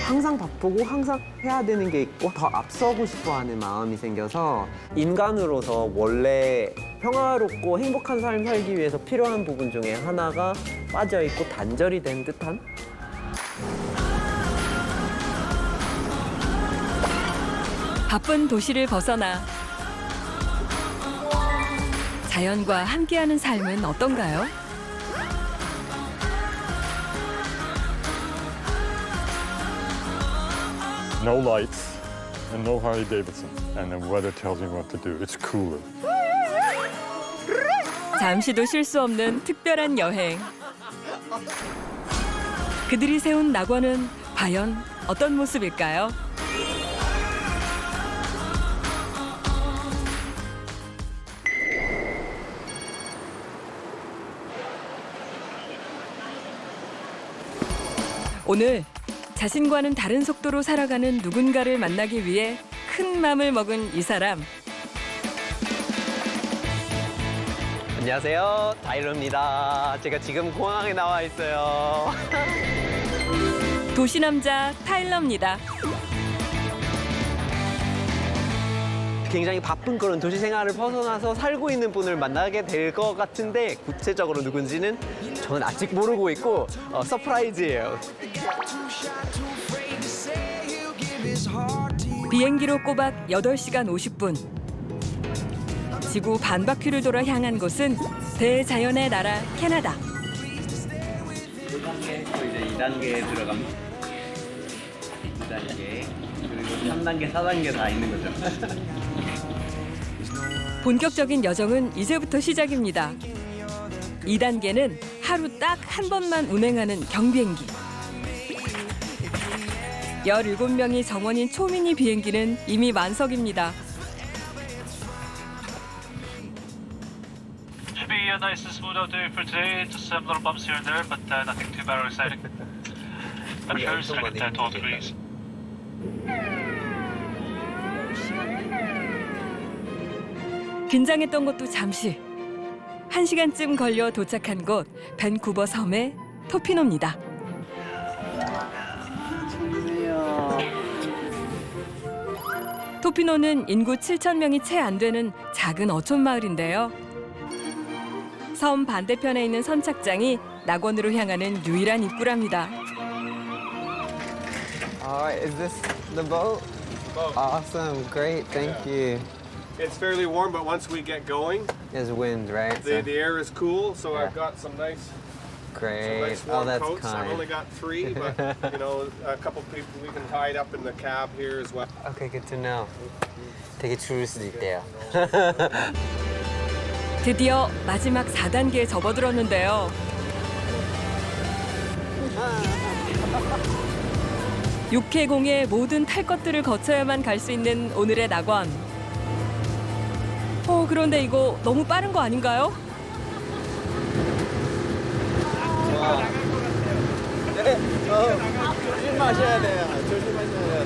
항상 바쁘고 항상 해야 되는 게 있고 더 앞서고 싶어 하는 마음이 생겨서 인간으로서 원래 평화롭고 행복한 삶 살기 위해서 필요한 부분 중에 하나가 빠져있고 단절이 된 듯한? 바쁜 도시를 벗어나 자연과 함께하는 삶은 어떤가요? No lights and no Harley Davidson. And the weather tells me what to do. It's cooler. 잠시도 쉴 수 없는 특별한 여행. 그들이 세운 낙원은 과연 어떤 모습일까요? 오늘 자신과는 다른 속도로 살아가는 누군가를 만나기 위해 큰 맘을 먹은 이 사람. 안녕하세요, 타일러입니다. 제가 지금 공항에 나와 있어요. 도시남자 타일러입니다. 굉장히 바쁜 그런 도시 생활을 벗어나서 살고 있는 분을 만나게 될 것 같은데 구체적으로 누군지는 저는 아직 모르고 있고 서프라이즈예요. 비행기로 꼬박 8시간 50분. 지구 반바퀴를 돌아 향한 곳은 대자연의 나라 캐나다. 1단계 또 이제 2단계에 들어갑니다. 2단계 그리고 3단계, 4단계 다 있는 거죠. 본격적인 여정은 이제부터 시작입니다. 2단계는 하루 딱 한 번만 운행하는 경비행기. 17명이 정원인 초미니 비행기는 이미 만석입니다. Should be nice and smooth out there for today. Just some little bumps here and there, but nothing too bad or exciting. Better shows and get tall trees. 긴장했던 것도 잠시. 1시간쯤 걸려 도착한 곳 밴쿠버 섬의 토피노입니다. 토피노는 인구 7,000명이 채 안 되는 작은 어촌 마을인데요. 섬 반대편에 있는 선착장이 낙원으로 향하는 유일한 입구랍니다. Is this the boat? Awesome, great, thank you. It's fairly warm, but once we get going, There's wind, right? the air is cool. So Yeah. I've got some nice Great. Oh, warm that's coats. I've only kind. got 3, but you know, a couple people we can hide up in the cab here as well. Okay, good to know. 되게 추울 수도 있대요. 드디어 마지막 4단계에 접어들었는데요. 육해공의 모든 탈 것들을 거쳐야만 갈 수 있는 오늘의 낙원. 그런데 이거 너무 빠른 거 아닌가요? 조심하셔야 돼요. 조심하셔야 돼요.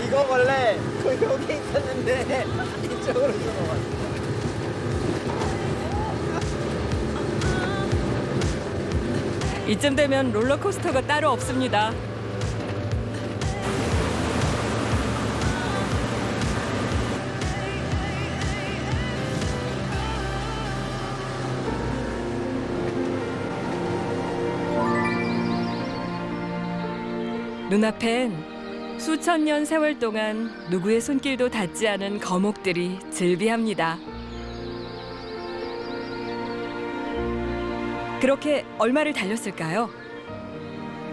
이거 원래 여기 있었는데 이쪽으로 들어갔어요. 이쯤 되면 롤러코스터가 따로 없습니다. 눈앞엔 수천 년 세월 동안 누구의 손길도 닿지 않은 거목들이 즐비합니다. 그렇게 얼마를 달렸을까요?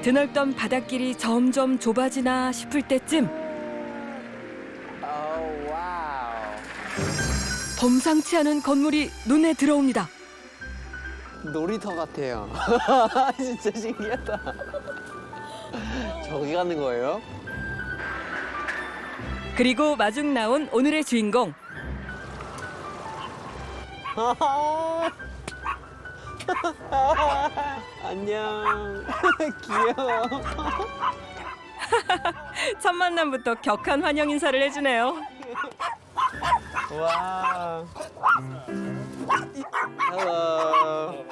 드넓던 바닷길이 점점 좁아지나 싶을 때쯤 범상치 않은 건물이 눈에 들어옵니다. 놀이터 같아요. 진짜 신기하다. 저기 가는 거예요? 그리고 마중 나온 오늘의 주인공. 안녕. 귀여워. 첫 만남부터 격한 환영 인사를 해주네요. Wow. Hello.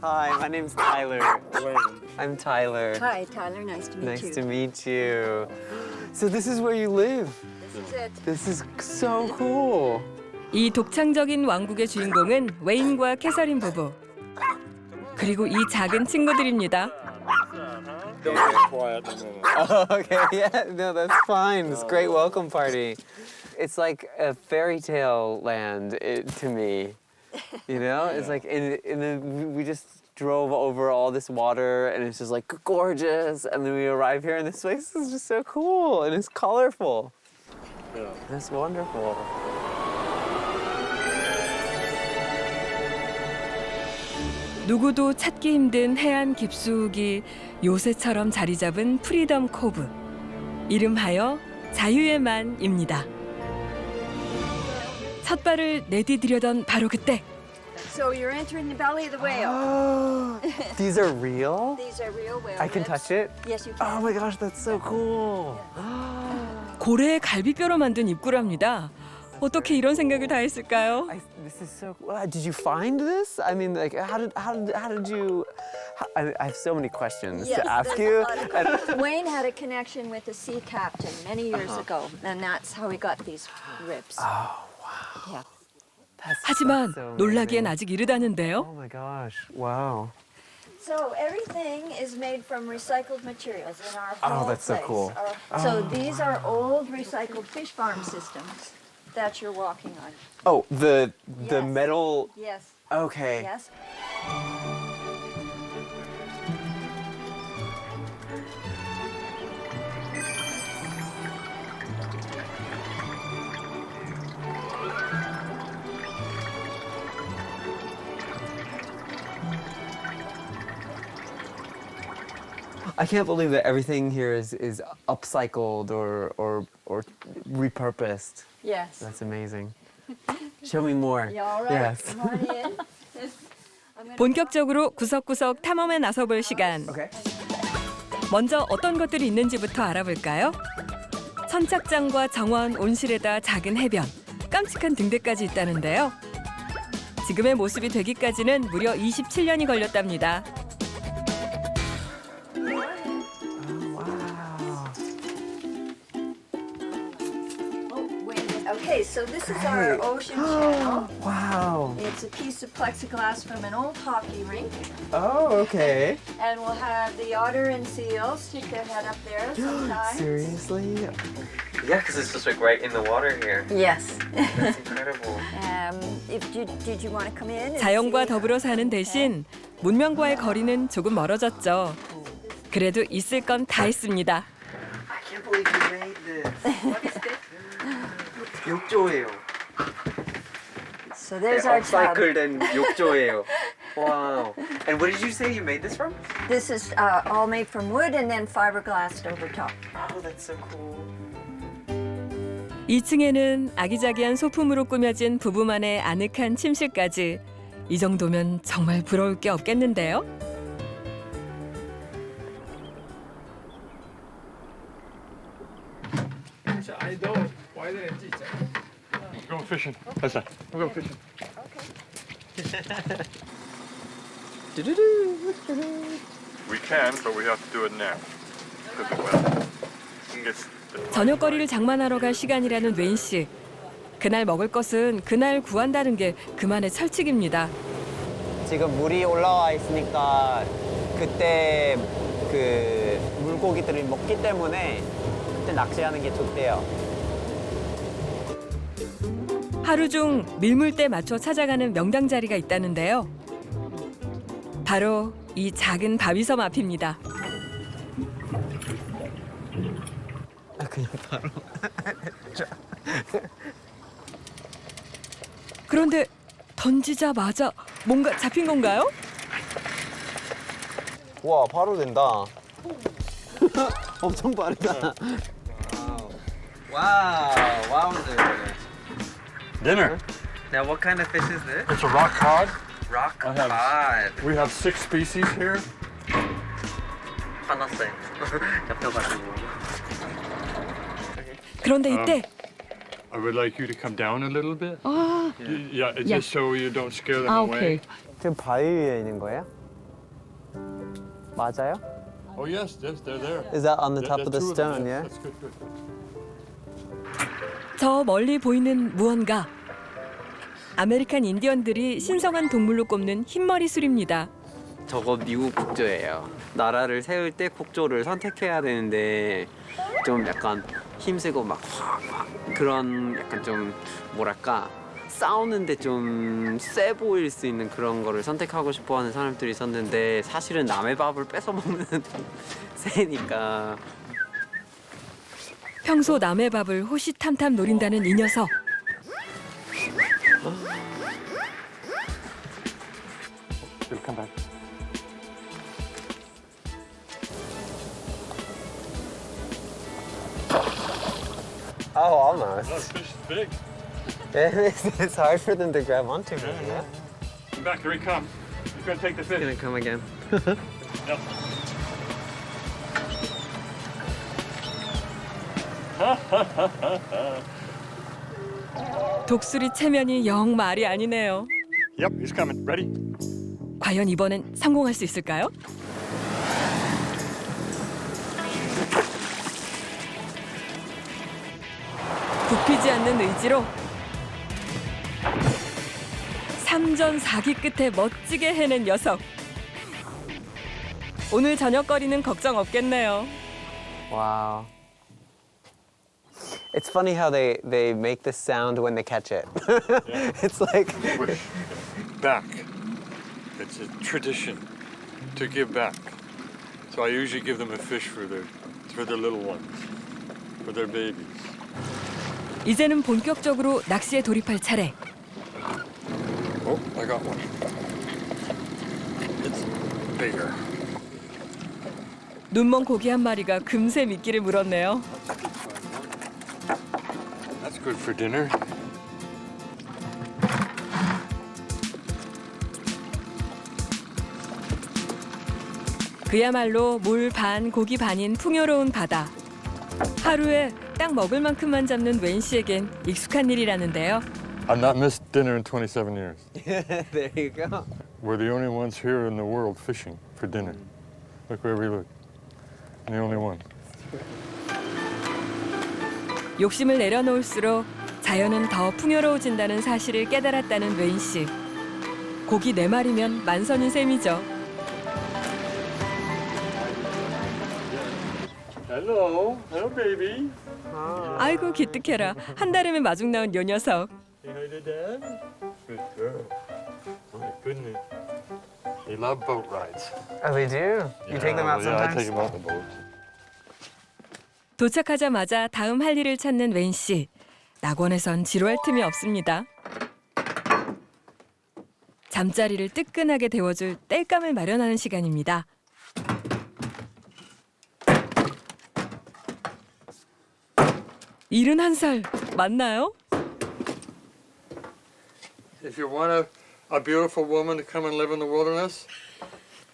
Hi, my name's Tyler. I'm Tyler. Hi, Tyler. Nice to meet Nice you. to meet you. So this is where you live. This is it. This is so cool. 이 독창적인 왕국의 주인공은 웨인과 캐서린 부부. 그리고 이 작은 친구들입니다. Don't get quiet a minute. Oh, okay, yeah, no, that's fine. It's a great welcome party. It's like a fairy tale land to me. You know, it's like, we just drove over all this water, and it's just like gorgeous. And then we arrive here, and this place is just so cool, and it's colorful. Yeah. That's wonderful. 누구도 찾기 힘든 해안 깊숙이 요새처럼 자리 잡은 프리덤 코브. 이름하여 자유의 만입니다. 첫 발을 내디디려던 바로 그때 So you're entering the belly of the whale. Oh, these are real? These are real whale I can ribs. touch it? Yes, you Oh can. my gosh, that's so cool. 고래의 갈비뼈로 만든 입구랍니다. 어떻게 이런 생각을 다 했을까요? This is so. Did you find this? I mean, like, how did you? I have so many questions Yes, to ask there's you. a lot of- Wayne had a connection with a sea captain many years ago, and that's how he got these ribs. Oh wow. Yeah. 하지만 so 놀라기엔 amazing. 아직 이르다는데요. Oh my gosh! Wow. So everything is made from recycled materials in our Oh, whole that's so place. cool. So these are old recycled fish farm systems that you're walking on. Oh, the Yes. metal. Yes. Okay. Yes. I can't believe that everything here is upcycled or repurposed. Yes. That's amazing. Show me more. You all right? Yes. Come on in. I'm gonna 본격적으로 구석구석 탐험에 나서볼 시간. Okay. 먼저 어떤 것들이 있는지부터 알아볼까요? 선착장과 정원, 온실에다 작은 해변, 깜찍한 등대까지 있다는데요. 지금의 모습이 되기까지는 무려 27년이 걸렸답니다. Okay, so this is our ocean channel. Wow. It's a piece of plexiglass from an old hockey rink. Oh, okay. And we'll have the otter and seals stick their head up there sometimes. Seriously? Yeah, because it's just like right in the water here. Yes. That's incredible. Did you want to come in? and 자연과 see? 더불어 사는 대신 문명과의 거리는 조금 멀어졌죠. 그래도 있을 건 다 있습니다. I can't believe you made this. What is this? 욕조예요. So there's our tub. Upcycled and 욕조예요. Wow. And what did you say you made this from? This is all made from wood and then fiberglassed over top. Oh, that's so cool. 2층에는 아기자기한 소품으로 꾸며진 부부만의 아늑한 침실까지. 이 정도면 정말 부러울 게 없겠는데요. Go fishing. That's it. We'll go fishing. We can, but we have to do it now. Because of weather. It's 저녁거리를 장만하러 갈 시간이라는 웨인 씨. 그날 먹을 것은 그날 구한다는 게 그만의 철칙입니다. 지금 물이 올라와 있으니까 그때 그 물고기들이 먹기 때문에 그때 낚시하는 게 좋대요. 하루 중 밀물때 맞춰 찾아가는 명당 자리가 있다는데요. 바로 이 작은 바위섬 앞입니다. 그냥 바로. 그런데 던지자마자 뭔가 잡힌 건가요? 와, 바로 된다. 엄청 빠르다. 와우, 와우. dinner. Now, what kind of fish is this? It's a rock cod. rock I have- We have 6 species here. 화났어요. 잡혀가지고. 그런데 이때 I would like you to come down a little bit. 아, Yeah, just so you don't scare them 아 away. 오케이. 지금 바위 위에 있는 거예요? 맞아요? Oh yes, yes, they're there. Is that on the There- top of the there's 2 of them, stone? Yeah. That's good, good. 저 멀리 보이는 무언가. 아메리칸 인디언들이 신성한 동물로 꼽는 흰머리 술입니다. 저거 미국 국조예요. 나라를 세울 때 국조를 선택해야 되는데 좀 약간 힘세고 막 그런 약간 좀 뭐랄까 싸우는데 좀 세 보일 수 있는 그런 거를 선택하고 싶어하는 사람들이 있었는데 사실은 남의 밥을 뺏어 먹는 새니까. 평소 남의 밥을 호시탐탐 노린다는 이 녀석. It'll come back. Oh, almost. Oh, the fish is big. It's hard for them to grab onto. Yeah. Come back, here he comes. He's gonna take the fish. Gonna come again. Yep. 독수리 체면이 영 말이 아니네요. Yep, he's coming. Ready? 과연 이번엔 성공할 수 있을까요? 굽히지 않는 의지로 3전 4기 끝에 멋지게 해낸 녀석. 오늘 저녁거리는 걱정 없겠네요. Wow. It's funny how they make this sound when they catch it. It's like Wish. Back. It's a tradition to give back. So I usually give them a fish for their little ones, for their babies. 이제는 본격적으로 낚시에 돌입할 차례. Oh, I got one. It's bigger. 눈먼 고기 한 마리가 금세 미끼를 물었네요. That's good for dinner. 그야말로 물 반 고기 반인 풍요로운 바다. 하루에 딱 먹을 만큼만 잡는 웬 씨에겐 익숙한 일이라는데요. I've not missed dinner in 27 years. there you go. We're the only ones here in the world fishing for dinner. Look where we look. The only one. 욕심을 내려놓을수록 자연은 더 풍요로워진다는 사실을 깨달았다는 웬 씨. 고기 4마리면 만선인 셈이죠. Hello. Hello, baby. 아이고 기특해라. 한 달음에 마중 나온 요 녀석. Say hi to Dad. Good girl. My goodness. They love boat rides. Oh, they do? You take them out Yeah, I sometimes? take them out in the boat. 도착하자마자 다음 할 일을 찾는 웬 씨. 낙원에선 지루할 틈이 없습니다. 잠자리를 뜨끈하게 데워줄 땔감을 마련하는 시간입니다. 일흔 한 살 맞나요? If you want a beautiful woman to come and live in the wilderness,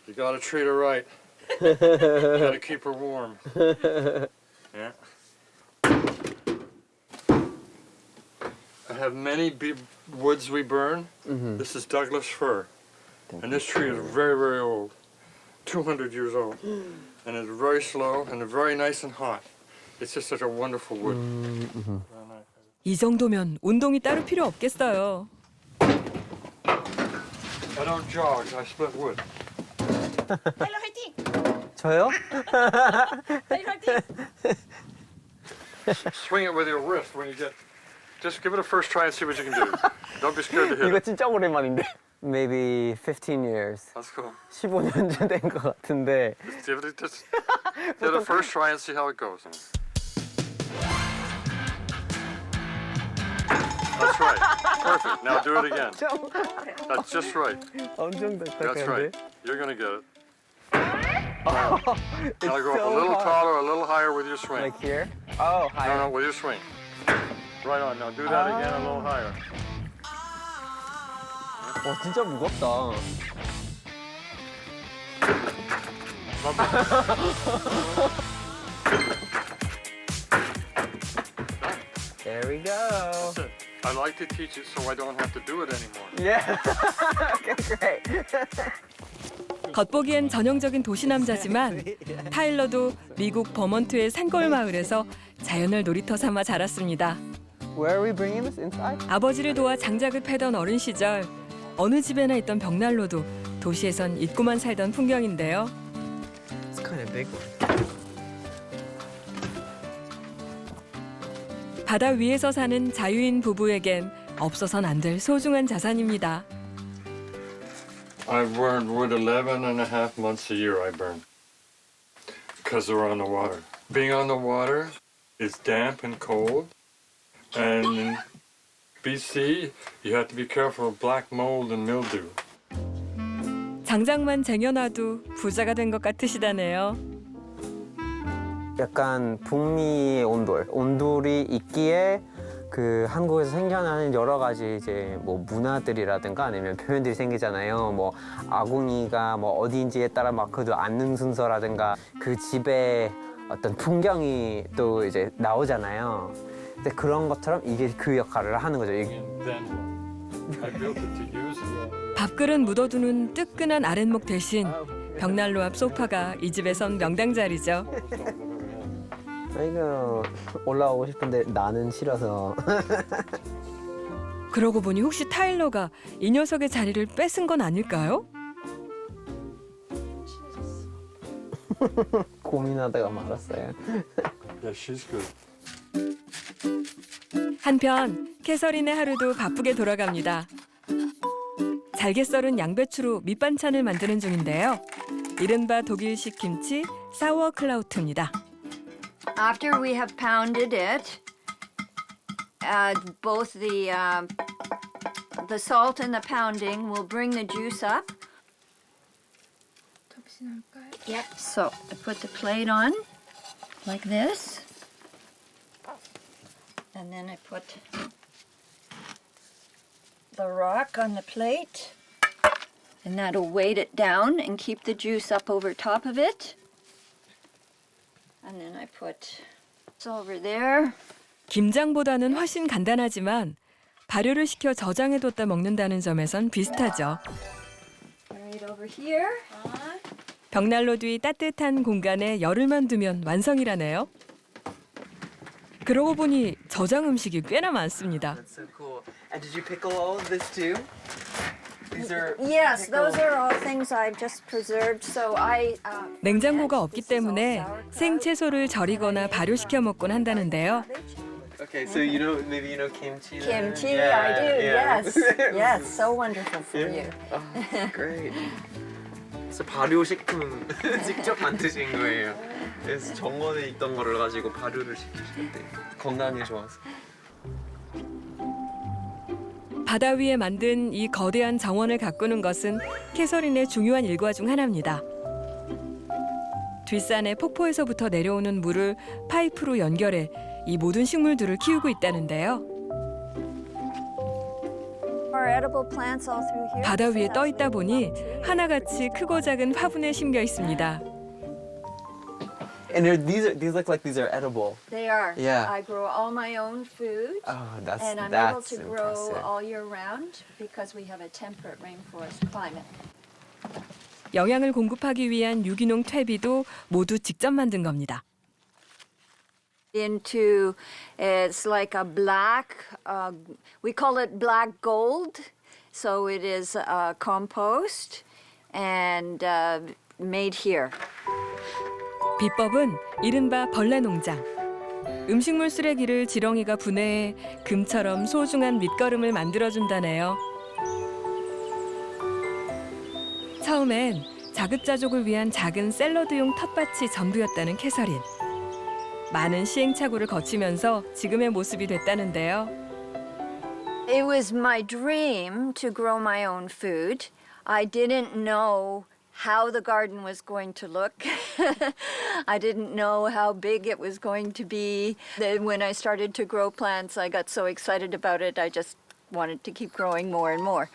you gotta treat her right. You gotta keep her warm. Yeah. I have many woods we burn. This is Douglas fir. And this tree is very, very old. 200 years old. And it's very slow and very nice and hot. It's just such a wonderful wood. 이 정도면 운동이 따로 필요 없겠어요. I don't jog, I split wood. 저요? Swing it with your wrist when you get. Just give it a first try and see what you can do. Don't be scared to hit 이거 it. 진짜 오랜만인데. Maybe 15 years. Let's go. 15년쯤 된 것 같은데. Just give it a first try and see how it goes. That's right. Perfect. Now do it again. That's just right. 엄청 That's 딱딱한데. right. You're gonna get it. Now go up a so little hard. taller, a little higher with your swing. Like here? Oh, hi. No, with your swing. Right on. Now do that again, a little higher. 진짜 무겁다. There we go. That's it. I like to teach it so I don't have to do it anymore. Yeah. Okay, great. 겉보기엔 전형적인 도시 남자지만 타일러도 미국 버먼트의 산골 마을에서 자연을 놀이터 삼아 자랐습니다. Where are we bringing this inside? 아버지를 도와 장작을 패던 어린 시절 어느 집에나 있던 벽난로도 도시에선 잊고만 살던 풍경인데요. It's kind of big. 바다 위에서 사는 자유인 부부에겐 없어선 안 될 소중한 자산입니다. I burned wood 11 and a half months a year I burn because they're on the water. Being on the water is damp and cold, and in BC you have to be careful of black mold and mildew. 장작만 쟁여놔도 부자가 된 것 같으시다네요. 약간 북미의 온돌이 있기에 그 한국에서 생겨나는 여러 가지 이제 뭐 문화들이라든가 아니면 표현들이 생기잖아요. 뭐 아궁이가 뭐 어디인지에 따라 막 그도 앉는 순서라든가 그 집의 어떤 풍경이 또 이제 나오잖아요. 근데 그런 것처럼 이게 그 역할을 하는 거죠. And then I built it to use it. 밥그릇 묻어두는 뜨끈한 아랫목 대신 벽난로 앞 소파가 이 집에선 명당 자리죠. 아이고 올라오고 싶은데 나는 싫어서. 그러고 보니 혹시 타일러가 이 녀석의 자리를 뺏은 건 아닐까요? 고민하다가 말았어요. Yeah, she's good. 한편 캐서린의 하루도 바쁘게 돌아갑니다. 잘게 썰은 양배추로 밑반찬을 만드는 중인데요. 이른바 독일식 김치 사워클라우트입니다. After we have pounded it, both the salt and the pounding will bring the juice up. Yep. So I put the plate on like this, and then I put the rock on the plate, and that'll weight it down and keep the juice up over top of it. And then I put this over there. 김장보다는 훨씬 간단하지만 발효를 시켜 저장해뒀다 먹는다는 점에선 비슷하죠. Right over here. 벽난로 뒤 따뜻한 공간에 열흘만 두면 완성이라네요. 그러고 보니 저장 음식이 꽤나 많습니다. That's so cool. And did you pickle all of this too? These are Yes, those are all things I've just preserved. So 냉장고가 없기 때문에 생채소를 절이거나 발효시켜 먹곤 한다는데요. Okay, so maybe you know kimchi. then? kimchi. Yeah, I do. yeah. Yes, yes. So wonderful for you. Oh, great. 그래서 발효식품 직접 만드신 거예요. 그래서 정원에 있던 거를 가지고 발효를 시키셨대. 건강에 좋아서. 바다 위에 만든 이 거대한 정원을 가꾸는 것은 캐서린의 중요한 일과 중 하나입니다. 뒷산의 폭포에서부터 내려오는 물을 파이프로 연결해 이 모든 식물들을 키우고 있다는데요. Our edible plants all through here. 바다 위에 So 떠 that's 있다 what we 보니 love too. 하나같이 크고 작은 화분에 심겨 있습니다. And these look like these are edible. They are. Yeah. I grow all my own food. Oh, And I'm able that's to grow impressive. all year round because we have a temperate rainforest climate. 영양을 공급하기 위한 유기농 퇴비도 모두 직접 만든 겁니다. Into it's like a black. We call it black gold. So it is compost and made here. 비법은 이른바 벌레 농장. 음식물 쓰레기를 지렁이가 분해해 금처럼 소중한 밑거름을 만들어준다네요. 처음엔 자급자족을 위한 작은 샐러드용 텃밭이 전부였다는 캐서린. 많은 시행착오를 거치면서 지금의 모습이 됐다는데요. It was my dream to grow my own food. I didn't know how the garden was going to look. I didn't know how big it was going to be. Then when I started to grow plants, I got so excited about it, I just wanted to keep growing more and more.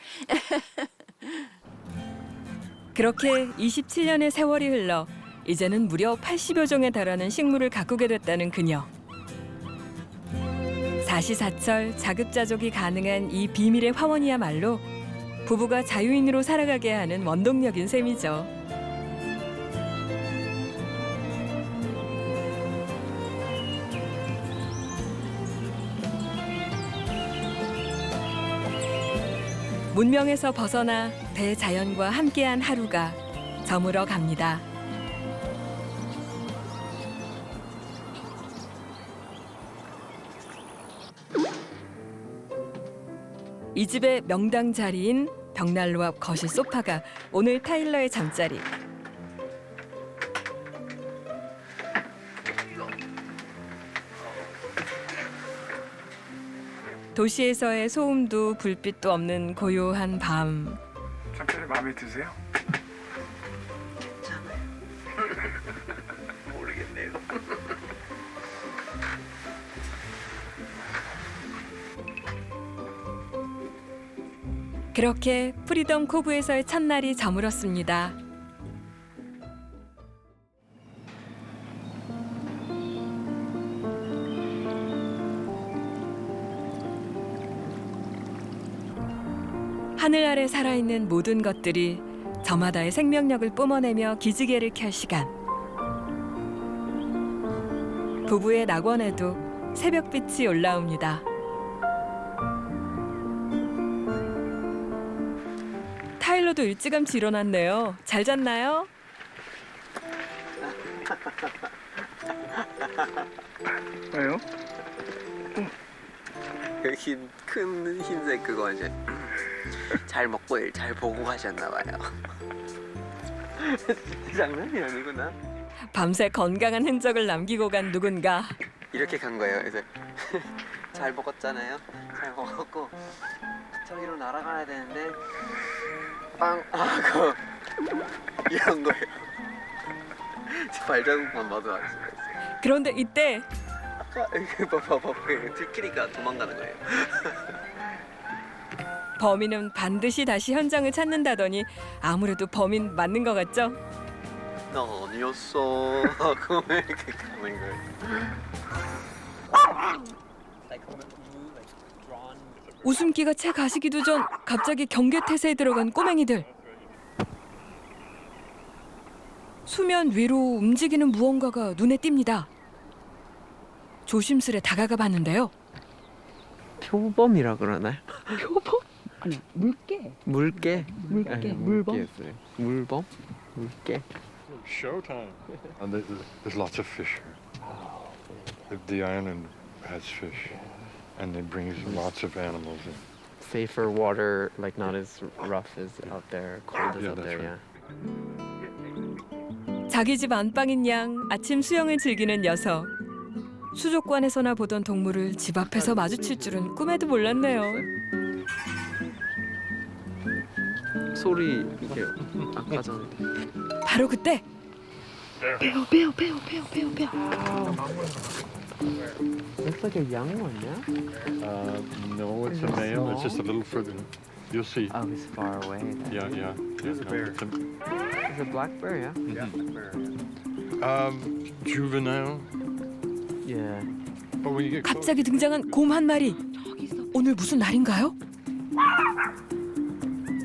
그렇게 27년의 세월이 흘러 이제는 무려 80여 종에 달하는 식물을 가꾸게 됐다는 그녀. 사시사철 자급자족이 가능한 이 비밀의 화원이야말로 부부가 자유인으로 살아가게 하는 원동력인 셈이죠. 문명에서 벗어나 대자연과 함께한 하루가 저물어 갑니다. 이 집의 명당 자리인 벽난로 앞 거실 소파가 오늘 타일러의 잠자리. 도시에서의 소음도 불빛도 없는 고요한 밤. 잠자리 마음에 드세요? 모르겠네요. 그렇게 프리덤 코브에서의 첫날이 저물었습니다. 하늘 아래 살아있는 모든 것들이 저마다의 생명력을 뿜어내며 기지개를 켤 시간. 부부의 낙원에도 새벽빛이 올라옵니다. 타일러도 일찌감치 일어났네요. 잘 잤나요? 왜요? 큰 흰색 그거 이제 잘 먹고 일 잘 보고 가셨나 봐요. 장난이 아니구나. 밤새 건강한 흔적을 남기고 간 누군가. 이렇게 간 거예요. 그래서 잘 먹었잖아요. 잘 먹었고 저기로 날아가야 되는데 빵 하고 이런 거예요. 발자국만 봐도 알 수가 있어요. 그런데 이때 봐봐, 들키니까 도망가는 거예요. 범인은 반드시 다시 현장을 찾는다더니 아무래도 범인 맞는 것 같죠? 나 아니었어 하고 이렇게 가는 거예요. 웃음기가 채 가시기도 전 갑자기 경계태세에 들어간 꼬맹이들. 수면 위로 움직이는 무언가가 눈에 띕니다. 조심스레 다가가 봤는데요. 표범이라 그러나요? 표범? 아니 물개. 물개? 물개, 아니, 물범? 물개였어요. 물범? 물개? Showtime. And there's lots of fish here. The island has fish, and it brings lots of animals in. Safer water, like not as rough as out there, cold as Yeah, out there, that's yeah. 자기 집 안방인 양 아침 수영을 즐기는 녀석. 수족관에서나 보던 동물을 집 앞에서 마주칠 줄은 꿈에도 몰랐네요. 소리 이게 아까 전에 바로 그때 배워. Looks like a young one, yeah? No, it's a male. It's just a little further. You'll see. Oh, he's far away. Then. Yeah. Here's a bear. It's a black bear, yeah? Juvenile. Yeah. But when you get close, 갑자기 등장한 곰 한 마리. 오늘 무슨 날인가요?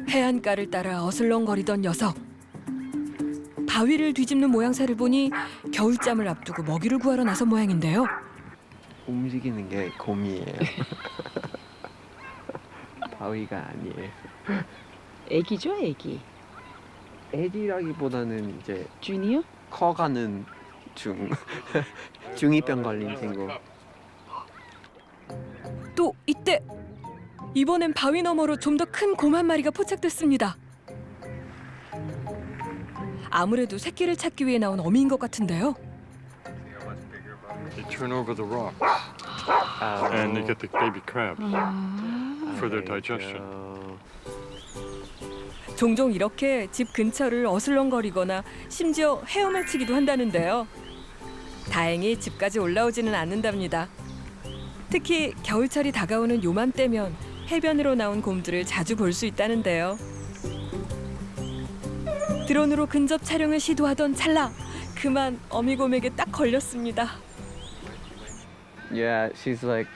해안가를 따라 어슬렁거리던 녀석. 바위를 뒤집는 모양새를 보니 겨울잠을 앞두고 먹이를 구하러 나선 모양인데요. 움직이는 게 곰이에요. 바위가 아니에요. 애기죠, 애기. 애기라기보다는 이제 주니어? 커가는 중2병 걸린 친구. 또 이때 이번엔 바위 너머로 좀 더 큰 곰 한 마리가 포착됐습니다. 아무래도 새끼를 찾기 위해 나온 어미인 것 같은데요. they turn over the rock, and they get the baby crabs for their digestion. 종종 이렇게 집 근처를 어슬렁거리거나 심지어 헤엄을 치기도 한다는데요. 다행히 집까지 올라오지는 않는답니다. 특히 겨울철이 다가오는 요맘때면 해변으로 나온 곰들을 자주 볼 수 있다는데요. 드론으로 근접 촬영을 시도하던 찰나 그만 어미곰에게 딱 걸렸습니다. Yeah, she's like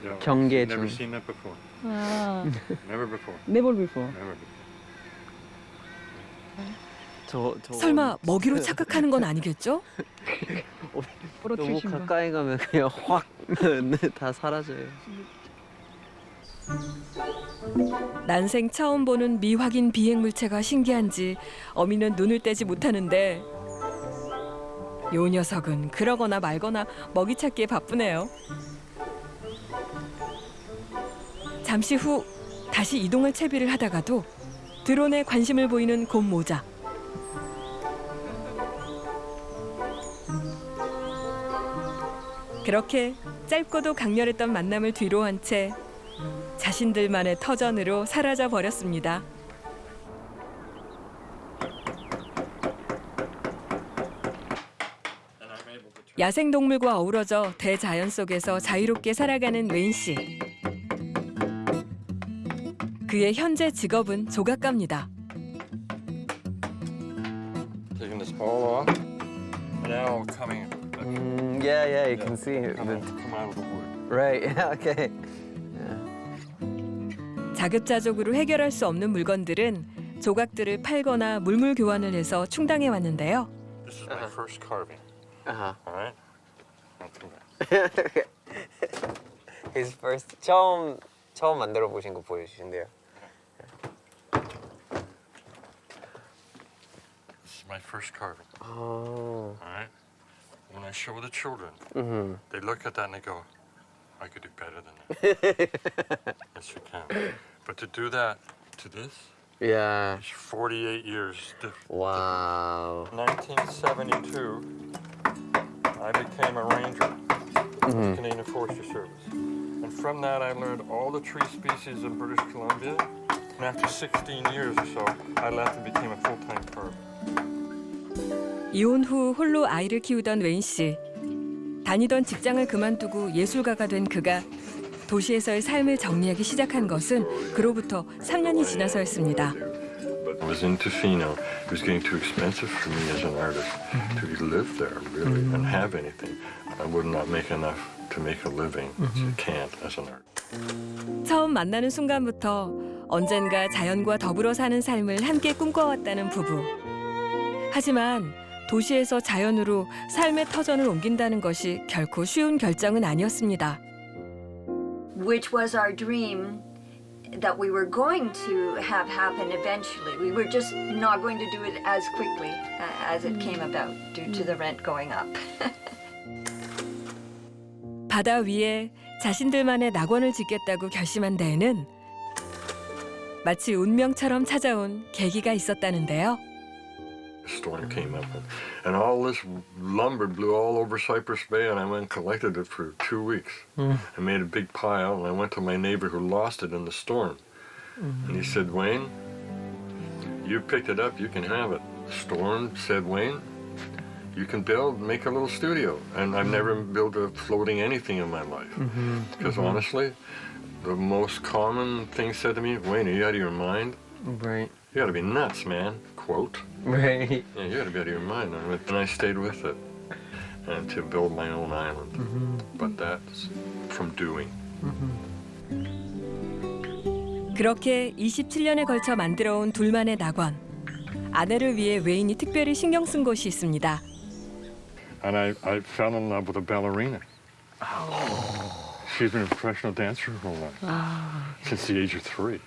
Yeah, 경계 never 중. seen that before. 아, Never before. never before. Never before. 저 설마 먹이로 착각하는 건 아니겠죠? 너무 부러뜨리신 거. 가까이 가면 그냥 확 다 사라져요. 난생 처음 보는 미확인 비행 물체가 신기한지 어미는 눈을 떼지 못하는데 요 녀석은 그러거나 말거나 먹이 찾기에 바쁘네요. 잠시 후 다시 이동할 채비를 하다가도 드론에 관심을 보이는 곰 모자. 그렇게 짧고도 강렬했던 만남을 뒤로 한 채 자신들만의 터전으로 사라져 버렸습니다. 야생동물과 어우러져 대자연 속에서 자유롭게 살아가는 웨인 씨. 그의 현재 직업은 조각가입니다. Taking this all off. Now coming. Yeah, you can see it. Come out of the wood. Right. Yeah, okay. 자급자족으로 해결할 수 없는 물건들은 조각들을 팔거나 물물 교환을 해서 충당해 왔는데요. This is my first carving. Uh-huh. All right. I'll do that. His first 처음 만들어 보신 거 보여주신대요. This is my first carving. Oh. All right. When I show the children, Mm-hmm. they look at that and they go, "I could do better than that." Yes, you can. But to do that to this, Yeah. it's 48 years. Wow. 1972, I became a ranger with the Canadian Forestry Service. And from that, I learned all the tree species in British Columbia. And after 16 years or so, I left and became a full-time carver. 이혼 후 홀로 아이를 키우던 웨인 씨. 다니던 직장을 그만두고 예술가가 된 그가 도시에서의 삶을 정리하기 시작한 것은 그로부터 3년이 지나서였습니다. But I was in Tofino. It was getting too expensive for me as an artist to live there, really, and have anything. I would not make enough to make a living. You can't as an artist. 처음 만나는 순간부터 언젠가 자연과 더불어 사는 삶을 함께 꿈꿔왔다는 부부. 하지만 도시에서 자연으로 삶의 터전을 옮긴다는 것이 결코 쉬운 결정은 아니었습니다. Which was our dream that we were going to have happen eventually. We were just not going to do it as quickly as it came about due to the rent going up. 바다 위에 자신들만의 낙원을 짓겠다고 결심한 데에는 마치 운명처럼 찾아온 계기가 있었다는데요. A storm came up, and all this lumber blew all over Cypress Bay, and I went and collected it for 2 weeks. I made a big pile, and I went to my neighbor who lost it in the storm. And he said, "Wayne, you picked it up, you can have it." The storm said, "Wayne, you can make a little studio." And I've never built a floating anything in my life. Because honestly, the most common thing said to me, "Wayne, are you out of your mind? Right. You gotta be nuts, man." Quote. Right. Yeah, you gotta be out of your mind. And I stayed with it and to build my own island. But that's from doing. 그렇게 27년에 걸쳐 만들어온 둘만의 낙원. 아내를 위해 웨인이 특별히 신경 쓴 곳이 있습니다. And I fell in love with a ballerina. She's been a professional dancer her whole life, since the age of 3.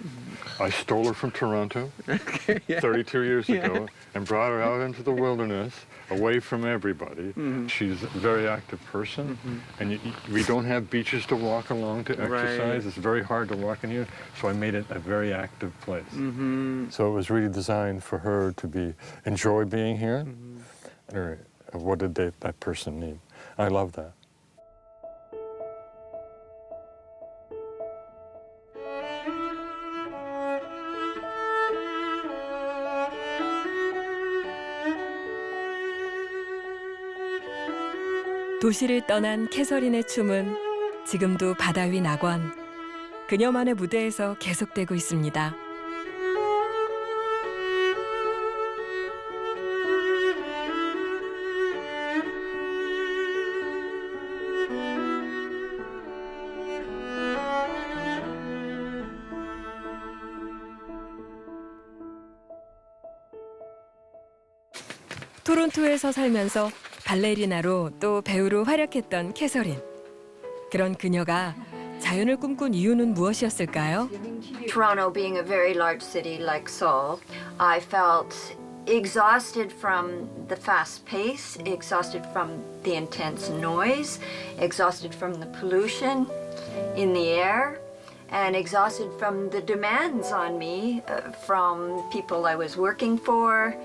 I stole her from Toronto 32 years ago and brought her out into the wilderness, away from everybody. She's a very active person, and we don't have beaches to walk along to exercise. It's very hard to walk in here, so I made it a very active place. So it was really designed for her to enjoy being here. Or what did that person need? I love that. 도시를 떠난 캐서린의 춤은 지금도 바다 위 낙원, 그녀만의 무대에서 계속되고 있습니다. 토론토에서 살면서 발레리나로 또 배우로 활약했던 캐서린. 그런 그녀가 자연을 꿈꾼 이유는 무엇이었을까요? Toronto being a very large city like Seoul, I felt exhausted from the fast pace, exhausted from the intense noise, exhausted from the pollution in the air, and exhausted from the demands on me from people I was working for.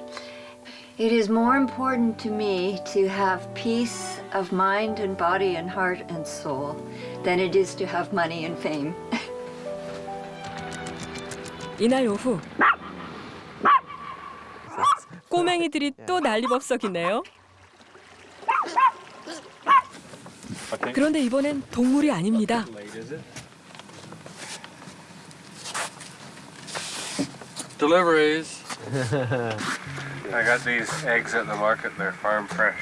It is more important to me to have peace of mind and body and heart and soul than it is to have money and fame. 이날 오후 꼬맹이들이 또 난리법석이네요. 그런데 이번엔 동물이 아닙니다. Deliveries. I got these eggs at the market. They're farm fresh.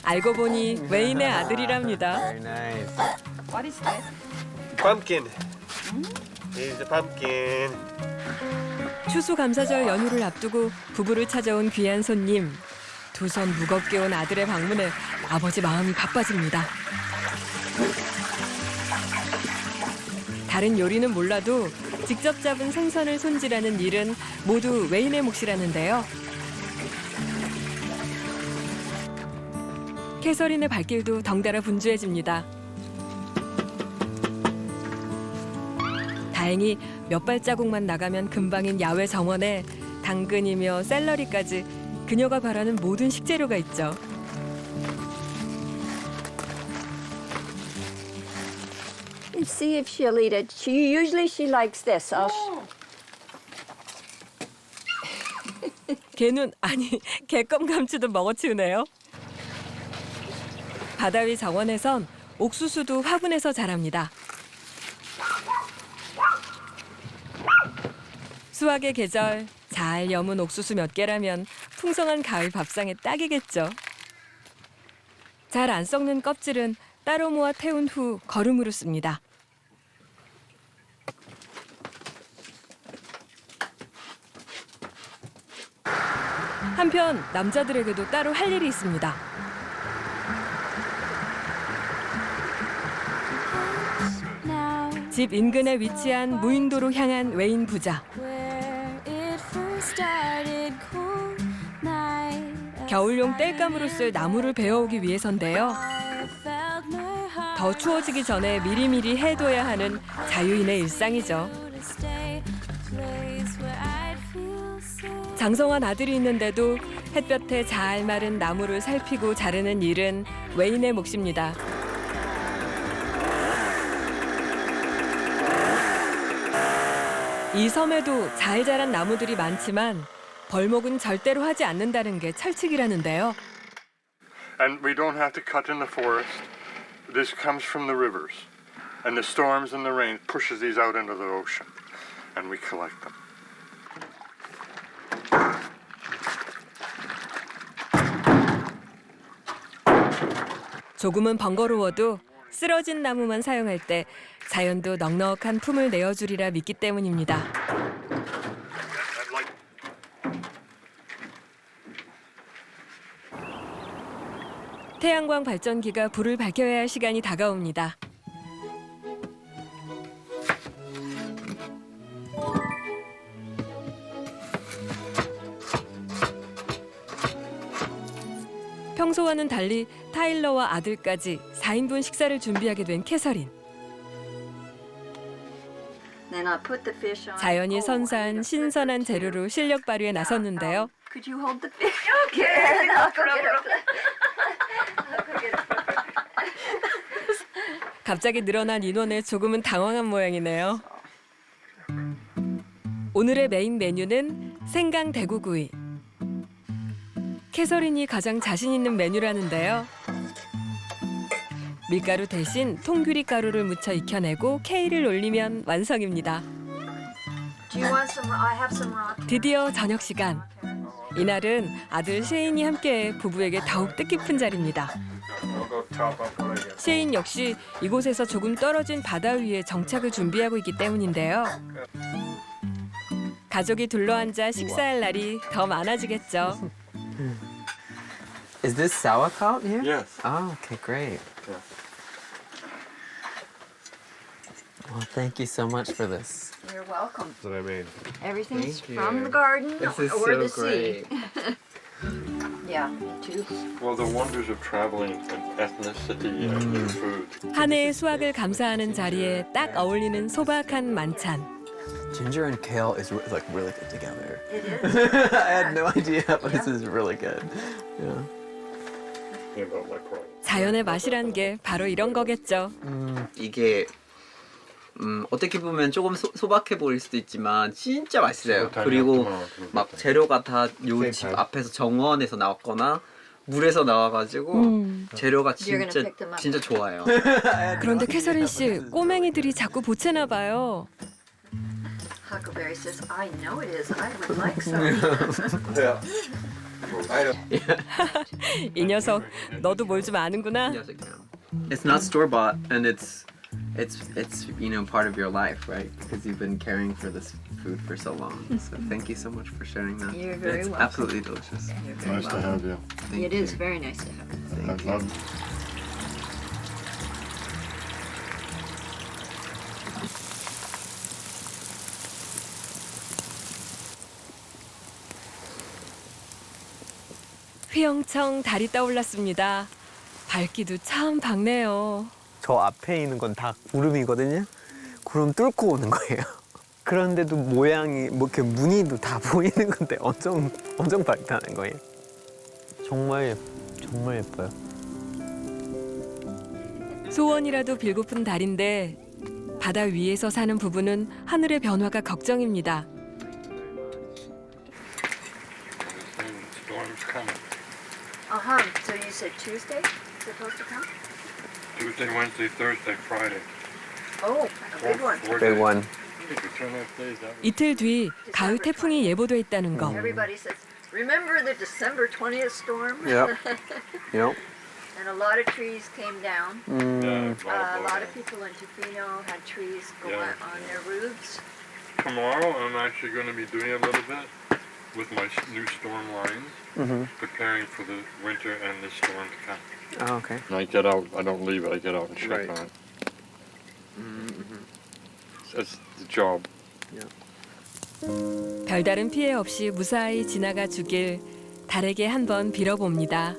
알고 보니 웨인의 아들이랍니다. Very nice. What is that? Pumpkin. Here's the pumpkin. 추수감사절 연휴를 앞두고 부부를 찾아온 귀한 손님. 두 손 무겁게 온 아들의 방문에 아버지 마음이 바빠집니다. 다른 요리는 몰라도 직접 잡은 생선을 손질하는 일은 모두 웨인의 몫이라는데요. 캐서린의 발길도 덩달아 분주해집니다. 다행히 몇 발자국만 나가면 금방인 야외 정원에 당근이며 샐러리까지 그녀가 바라는 모든 식재료가 있죠. Let's see if she'll eat it. Usually she likes this. 개는 아니 개껌 감추듯 먹어치우네요. 바다 위 정원에선 옥수수도 화분에서 자랍니다. 수확의 계절, 잘 여문 옥수수 몇 개라면 풍성한 가을 밥상에 딱이겠죠. 잘 안 썩는 껍질은 따로 모아 태운 후 거름으로 씁니다. 한편 남자들에게도 따로 할 일이 있습니다. 집 인근에 위치한 무인도로 향한 웨인 부자. 겨울용 땔감으로 쓸 나무를 베어오기 위해서인데요. 더 추워지기 전에 미리미리 해둬야 하는 자유인의 일상이죠. 장성한 아들이 있는데도 햇볕에 잘 마른 나무를 살피고 자르는 일은 웨인의 몫입니다. 이 섬에도 잘 자란 나무들이 많지만 벌목은 절대로 하지 않는다는 게 철칙이라는데요. And we don't have to cut in the forest. This comes from the rivers. And the storms and the rain pushes these out into the ocean. And we collect them. 조금은 번거로워도 쓰러진 나무만 사용할 때 자연도 넉넉한 품을 내어주리라 믿기 때문입니다. 태양광 발전기가 불을 밝혀야 할 시간이 다가옵니다. 평소와는 달리 타일러와 아들까지 4인분 식사를 준비하게 된 캐서린. Then I put the fish on. 자연이 선사한 신선한 재료로 실력 발휘에 나섰는데요. Could you hold the fish? Okay, I'll go get it. 갑자기 늘어난 인원에 조금은 당황한 모양이네요. 오늘의 메인 메뉴는 생강 대구구이. 캐서린이 가장 자신 있는 메뉴라는데요. 밀가루 대신 통규리 가루를 묻혀 익혀내고 케일을 올리면 완성입니다. Do you want some? I have some rock. 드디어 저녁 시간. 이날은 아들 셰인이 함께 부부에게 더욱 뜻깊은 자리입니다. I'll go top up what I get. 셰인 역시 이곳에서 조금 떨어진 바다 위에 정착을 준비하고 있기 때문인데요. 가족이 둘러앉아 식사할 날이 더 많아지겠죠. Is this sauerkraut here? Yes. Oh, okay, great. Yeah. Well, thank you so much for this. You're welcome. That I made. Everything's Thank from you. the garden This is or so the sea. great. Yeah, me too. Well, the wonders of traveling and ethnicity and new food. 한 해의 수확을 감사하는 자리에 딱 어울리는 소박한 만찬. Ginger and kale is like really good together. It is. I had no idea, but this is really good. Yeah. Yeah, about my problem. 자연의 맛이란 게 바로 이런 거겠죠. 이게 어떻게 보면 조금 소박해 보일 수도 있지만 진짜 맛있어요. 그리고 막 재료가 다 요 집 앞에서 정원에서 나왔거나 물에서 나와가지고 재료가 You're gonna 진짜 pick them up. 진짜 좋아요. 그런데 캐서린 씨, 꼬맹이들이 자꾸 보채나 봐요. Huckleberry says, I know it is. I would like some. Yeah. I don't. 이 녀석, 너도 뭘 좀 아는구나. Yes, it can. It's not store bought, and it's you know part of your life, right? Because you've been caring for this food for so long. So thank you so much for sharing that. You're very it's welcome. absolutely delicious. You're very Nice to welcome. have you. Thank It you. is very nice to have. Thank I you. love 휘영청 달이 떠올랐습니다. 밝기도 참 밝네요. 저 앞에 있는 건 다 구름이거든요. 구름 뚫고 오는 거예요. 그런데도 모양이 뭐 이렇게 무늬도 다 보이는 건데 엄청 밝다는 거예요. 정말 예뻐요. 소원이라도 빌고픈 달인데 바다 위에서 사는 부부는 하늘의 변화가 걱정입니다. storm's coming. So you said Tuesday supposed to come? Tuesday, Wednesday, Thursday, Friday. Oh, a big one. 4 Big days. one. You could turn that days out. 이틀 뒤 가을 태풍이 예보돼 있다는 거. Everybody says, remember the December 20th storm? Yep. Yep. And a lot of trees came down. Yeah, A lot of people in Tofino had trees go Yeah. on their roofs. Tomorrow, I'm actually going to be doing a little bit with my new storm lines, preparing for the winter and the storm to come. Oh, okay. And I get out, I don't leave it, I get out and check Right. on it. That's the job. 별다른 피해 없이 무사히 지나가 주길 달에게 한번 빌어봅니다.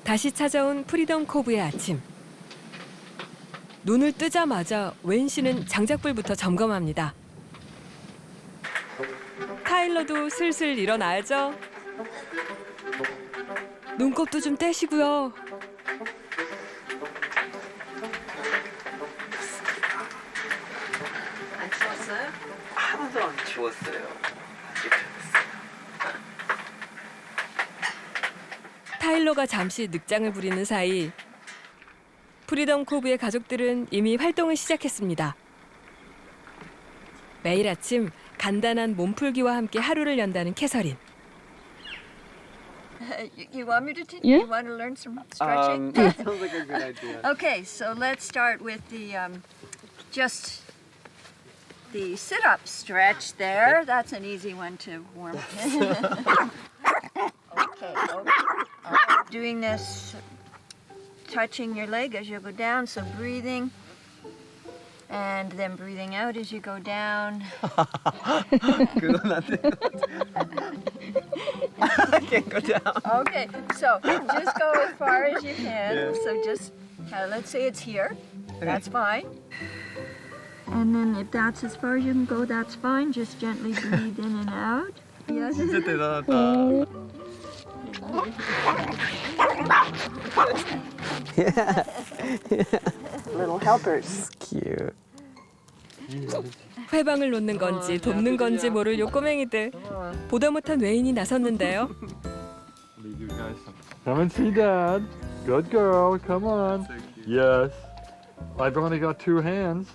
다시 찾아온 프리덤 코브의 아침. 눈을 뜨자마자 웬 씨는 장작불부터 점검합니다. 타일러도 슬슬 일어나야죠. 눈곱도 좀 떼시고요. 안 추웠어요? 하나도 안 추웠어요. 타일러가 잠시 늑장을 부리는 사이 프리덤 코브의 가족들은 이미 활동을 시작했습니다. 매일 아침 간단한 몸풀기와 함께 하루를 연다는 캐서린. You want me to teach? Yeah. You want to learn some stretching? Sounds like a good idea. Okay, so let's start with the just the sit-up stretch there. That's an easy one to warm. Okay. Doing this, touching your leg as you go down, so breathing, and then breathing out as you go down. 그건 안 돼. I can't go down. Okay, so just go as far as you can. So just, let's say it's here. That's fine. And then if that's as far as you can go, that's fine. Just gently breathe in and out. Yes. 진짜 대단하다. Little helpers. Cute. 회방을 놓는 건지 돕는 건지 모를 요 꼬맹이들. 보다 못한 웨인이 나섰는데요. Come and see Dad. Good girl. Come on. Yes. I've only got 2 hands.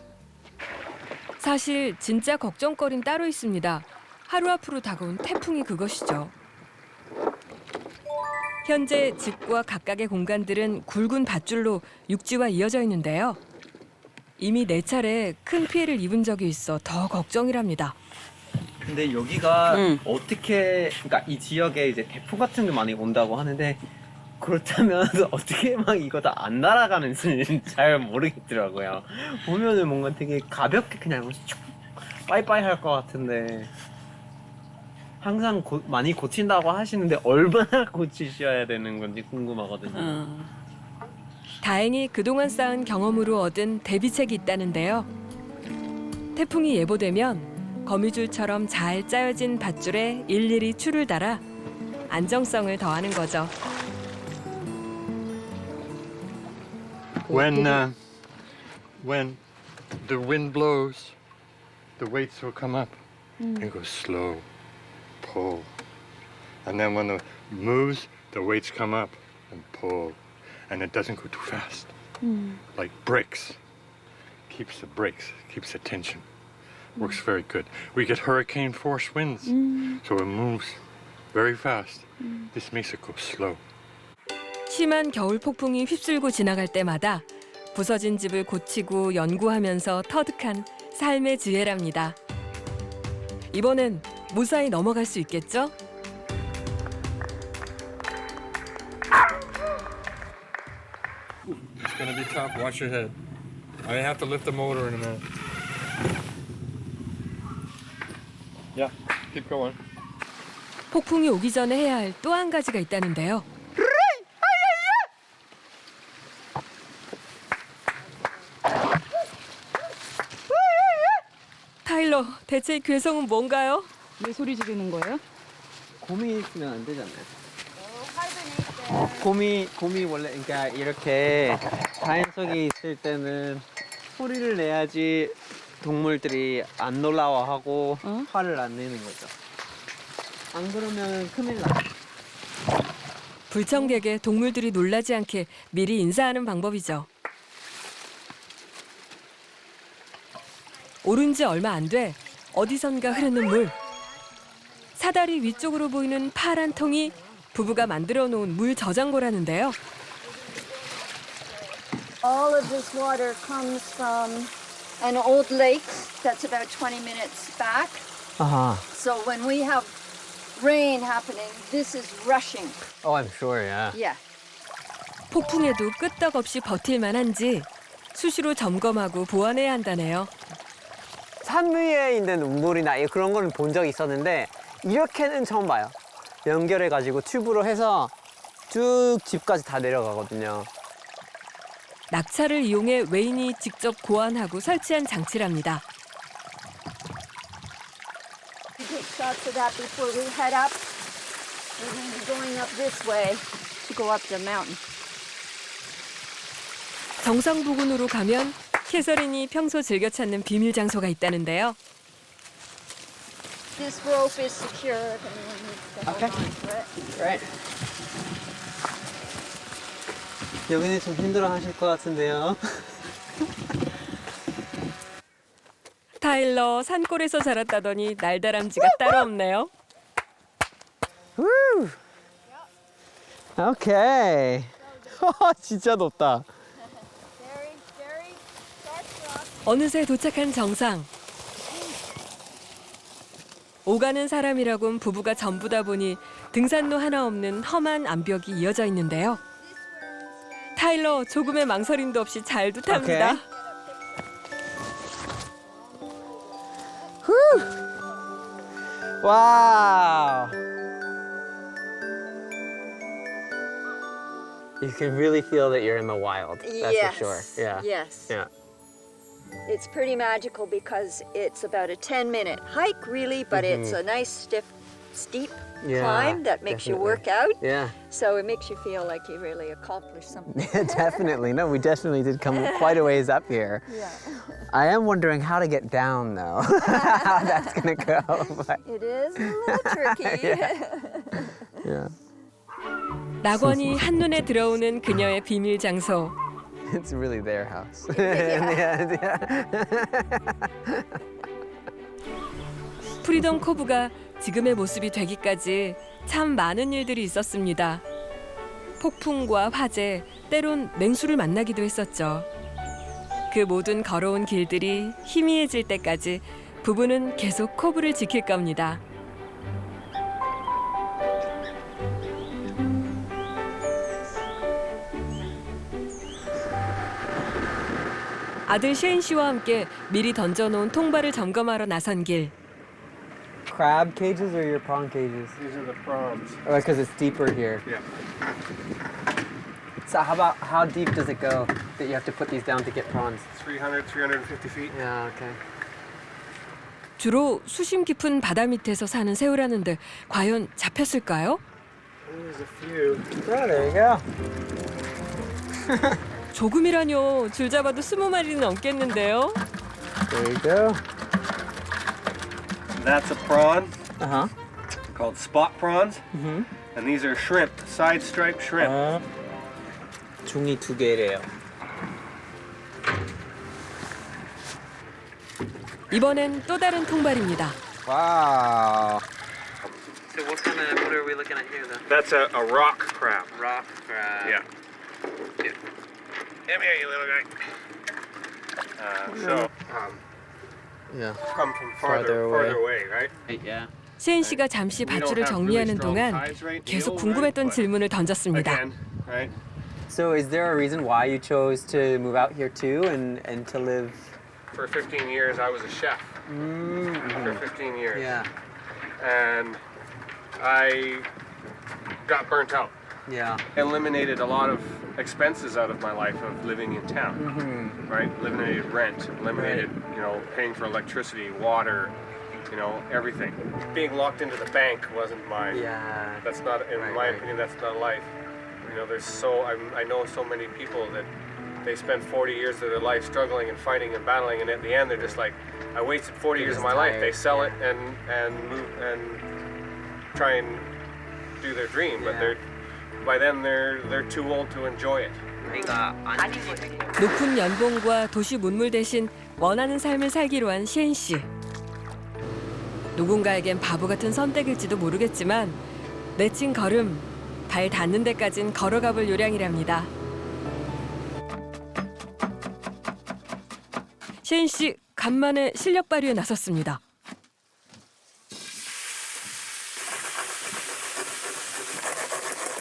사실 진짜 걱정거린 따로 있습니다. 하루 앞으로 다가온 태풍이 그것이죠. 현재 집과 각각의 공간들은 굵은 밧줄로 육지와 이어져 있는데요. 이미 4차례 큰 피해를 입은 적이 있어 더 걱정이랍니다. 근데 여기가 어떻게, 그러니까 이 지역에 이제 대포 같은 게 많이 온다고 하는데 그렇다면 어떻게 막 이거 다 안 날아가는지 잘 모르겠더라고요. 보면은 뭔가 되게 가볍게 그냥 쭉 빠이빠이 할 것 같은데 항상 많이 고친다고 하시는데 얼마나 고치셔야 되는 건지 궁금하거든요. 다행히 그동안 쌓은 경험으로 얻은 대비책이 있다는데요. 태풍이 예보되면 거미줄처럼 잘 짜여진 밧줄에 일일이 줄을 달아 안정성을 더하는 거죠. When the wind blows, the weights will come up and go slow, pull. And then when it moves, the weights come up and pull. And it doesn't go too fast. Like brakes. Keeps the brakes, keeps the tension. Works very good. We get hurricane force winds, so it moves very fast. This makes it go slow. 심한 겨울 폭풍이 휩쓸고 지나갈 때마다 부서진 집을 고치고 연구하면서 터득한 삶의 지혜랍니다. 이번엔 무사히 넘어갈 수 있겠죠? It's gonna be tough. Watch your head. I have to lift the motor in a minute. Yeah, keep going. 폭풍이 오기 전에 해야 할 또 한 가지가 있다는데요. 타일러, 대체 이 괴성은 뭔가요? 왜 소리 지르는 거예요? 곰이 있으면 안 되잖아요. 곰이 원래 그러니까 이렇게 자연 속에 있을 때는 소리를 내야지 동물들이 안 놀라워하고 화를 안 내는 거죠. 안 그러면 큰일 나요. 불청객에 동물들이 놀라지 않게 미리 인사하는 방법이죠. 오른 지 얼마 안 돼 어디선가 흐르는 물. 사다리 위쪽으로 보이는 파란 통이 부부가 만들어 놓은 물 저장고라는데요. All of this water comes from an old lake that's about 20 minutes back. 아하. So when we have rain happening, this is rushing. Oh, I'm sure, yeah. Yeah. 폭풍에도 끄떡없이 버틸 만한지 수시로 점검하고 보완해야 한다네요. 산 위에 있는 우물이나 그런 거는 본 적이 있었는데 이렇게는 처음 봐요. 연결해가지고 튜브로 해서 쭉 집까지 다 내려가거든요. 낙차를 이용해 웨인이 직접 고안하고 설치한 장치랍니다. We take shots of that before we head up. We're going to be going up this way to go up the mountain. 정상 부근으로 가면 캐서린이 평소 즐겨 찾는 비밀 장소가 있다는데요. This rope is secure if anyone needs to hold on to it. Right. 여기는 좀 힘들어하실 것 같은데요. 타일러 산골에서 자랐다더니 날다람쥐가 따로 없네요. 오케이. 진짜 높다. 어느새 도착한 정상. 오가는 사람이라곤 부부가 전부다 보니 등산로 하나 없는 험한 암벽이 이어져 있는데요. 타일러 조금의 망설임도 없이 잘도 탑니다. 와우. You can really feel that you're in the wild. That's Yes. for sure. Yeah. Yes. Yeah. It's pretty magical because it's about a 10-minute hike, really, but it's a nice, steep Yeah, climb that makes you definitely. work out. Yeah. So it makes you feel like you really accomplished something. Definitely. No, we definitely did come quite a ways up here. Yeah. I am wondering how to get down though. How that's gonna go. But, It is a little tricky. yeah. 낙원이 한눈에 들어오는 그녀의 비밀 장소. It's really their house. 프리덤 코브가 지금의 모습이 되기까지 참 많은 일들이 있었습니다. 폭풍과 화재, 때론 맹수를 만나기도 했었죠. 그 모든 걸어온 길들이 희미해질 때까지 부부는 계속 코브를 지킬 겁니다. 아들 셰인 씨와 함께 미리 던져놓은 통발을 점검하러 나선 길. Crab cages or your prawn cages? These are the prawns. Oh, because it's deeper here. Yeah. So how deep does it go that you have to put these down to get prawns? 300, 350 feet. Yeah, okay. 주로 수심 깊은 바다 밑에서 사는 새우라는데 과연 잡혔을까요? There's a few. Oh, there you go. 조금이라뇨. 줄 잡아도 20마리는 넘겠는데요. There you go. That's a prawn Uh-huh. called spot prawns. Mm-hmm. And these are shrimp, side stripe shrimp. 종이 2개래요. 이번엔 또 다른 통발입니다. Wow. So what are we looking at here then? That's a rock crab. Rock crab. Yeah. Come here, you little guy. So, Yeah. come from Farther away. farther away, right? Yeah. 셰인 씨가 잠시 밧줄을 정리하는 동안 계속 궁금했던 질문을 던졌습니다. Again, right? So is there a reason why you chose to move out here too and to live? For 15 years, I was a chef. For 15 years. Yeah. And I got burnt out. Yeah. Eliminated a lot of expenses out of my life of living in town, right? Eliminated rent, eliminated, paying for electricity, water, everything. Being locked into the bank wasn't my, Yeah. that's not, in Right, my right. opinion, that's not life. I know so many people that they spend 40 years of their life struggling and fighting and battling, and at the end they're just like, I wasted 40 years of my life. They sell it and move and try and do their dream, but Yeah. by then they're too old to enjoy it. 높은 연봉과 도시 문물 대신 원하는 삶을 살기로 한 셰인 씨. 누군가에겐 바보 같은 선택일지도 모르겠지만 내친 걸음, 발 닿는 데까진 걸어가 볼 요량이랍니다. 셰인 씨 간만에 실력 발휘에 나섰습니다.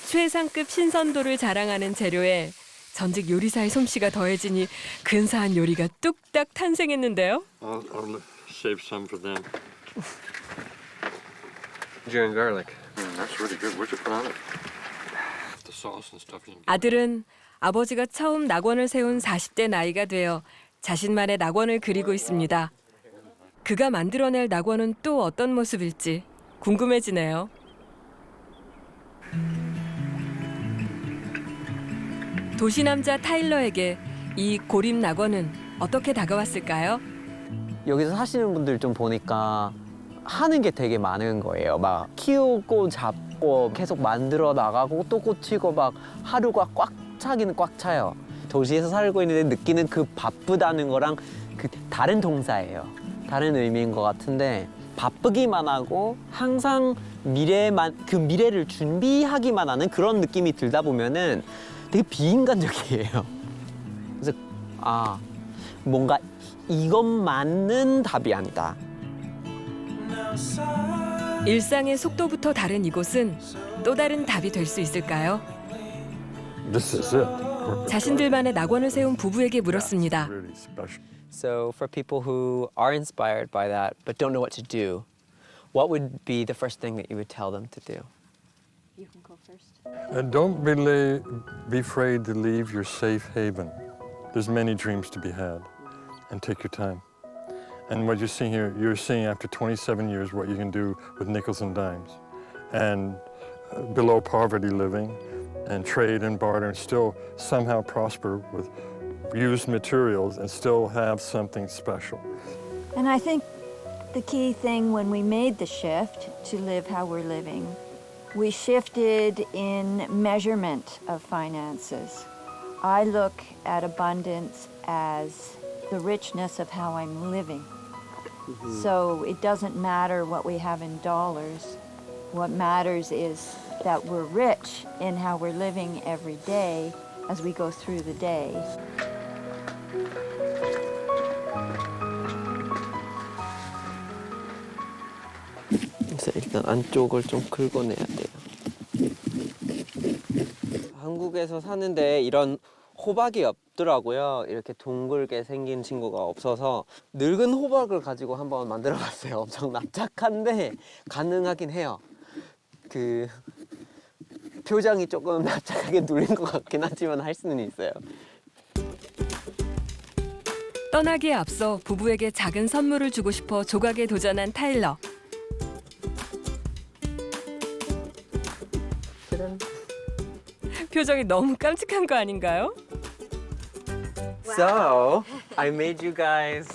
최상급 신선도를 자랑하는 재료에 전직 요리사의 솜씨가 더해지니 근사한 요리가 뚝딱 탄생했는데요. I'll save some for them. Ginger and garlic. That's really good. Where'd you put on it? The sauce and stuff. 아들은 아버지가 처음 낙원을 세운 40대 나이가 되어 자신만의 낙원을 그리고 있습니다. 그가 만들어낼 낙원은 또 어떤 모습일지 궁금해지네요. 도시 남자 타일러에게 이 고립 낙원은 어떻게 다가왔을까요? 여기서 사시는 분들 좀 보니까 하는 게 되게 많은 거예요. 막 키우고 잡고 계속 만들어 나가고 또 꽂히고 막 하루가 꽉 차기는 꽉 차요. 도시에서 살고 있는데 느끼는 그 바쁘다는 거랑 그 다른 동사예요. 다른 의미인 것 같은데 바쁘기만 하고 항상 그 미래를 준비하기만 하는 그런 느낌이 들다 보면은 되게 비인간적이에요. 그래서 뭔가 이것만은 답이 아니다. 일상의 속도부터 다른 이곳은 또 다른 답이 될 수 있을까요? This is it. 자신들만의 낙원을 세운 부부에게 물었습니다. Really special. So for people who are inspired by that but don't know what to do, what would be the first thing that you would tell them to do? And don't be afraid to leave your safe haven. There's many dreams to be had. And take your time. And what you're seeing here, you're seeing after 27 years what you can do with nickels and dimes. And below poverty living, and trade and barter, and still somehow prosper with used materials and still have something special. And I think the key thing when we made the shift to live how we're living, we shifted in measurement of finances. I look at abundance as the richness of how I'm living. So it doesn't matter what we have in dollars. What matters is that we're rich in how we're living every day as we go through the day. 그래서 일단 안쪽을 좀 긁어내야 돼요. 한국에서 사는데 이런 호박이 없더라고요. 이렇게 둥글게 생긴 친구가 없어서 늙은 호박을 가지고 한번 만들어봤어요. 엄청 납작한데 가능하긴 해요. 그 표정이 조금 납작하게 눌린 것 같긴 하지만 할 수는 있어요. 떠나기에 앞서 부부에게 작은 선물을 주고 싶어 조각에 도전한 타일러. 표정이 너무 깜찍한 거 아닌가요? So, I made you guys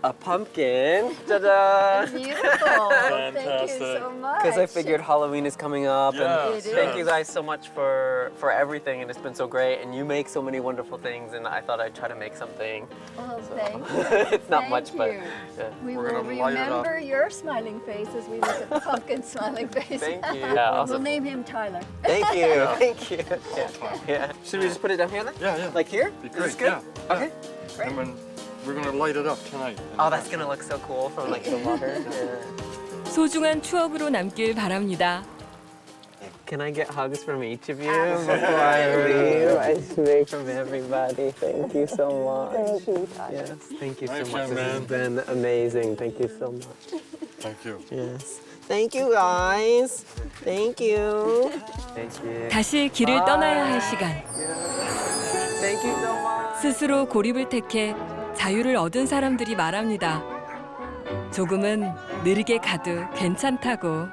a pumpkin. Ta-da! Beautiful. Thank you Fantastic. so much. Because I figured Halloween is coming up, Yeah, and It thank is. you guys so much for everything, and it's been so great. And you make so many wonderful things, and I thought I'd try to make something. Oh, thank you. It's not Thank much, but you. yeah. We We're will gonna light it up. remember your smiling face as we look at the pumpkin smiling face. Thank you. Yeah, We'll awesome. name him Tyler. Thank you. Thank you. Yeah. Yeah. Should we just put it down here then? Yeah, yeah. Like here? Be Is great, this good? yeah. Okay. And when we're gonna light it up tonight. Oh, that's gonna look so cool from like the water. Yeah. 소중한 추억으로 남길 바랍니다. Can I get hugs from each of you before I leave? I speak from everybody. Thank you so much. Yes, thank you so Thanks, much. young This has man. been amazing. Thank you so much. Thank you. Yes. Thank you guys. Thank you. Thank you. 다시 길을 떠나야 할 시간. Thank you so much. 스스로 고립을 택해 자유를 얻은 사람들이 말합니다. 조금은 느리게 가도 괜찮다고.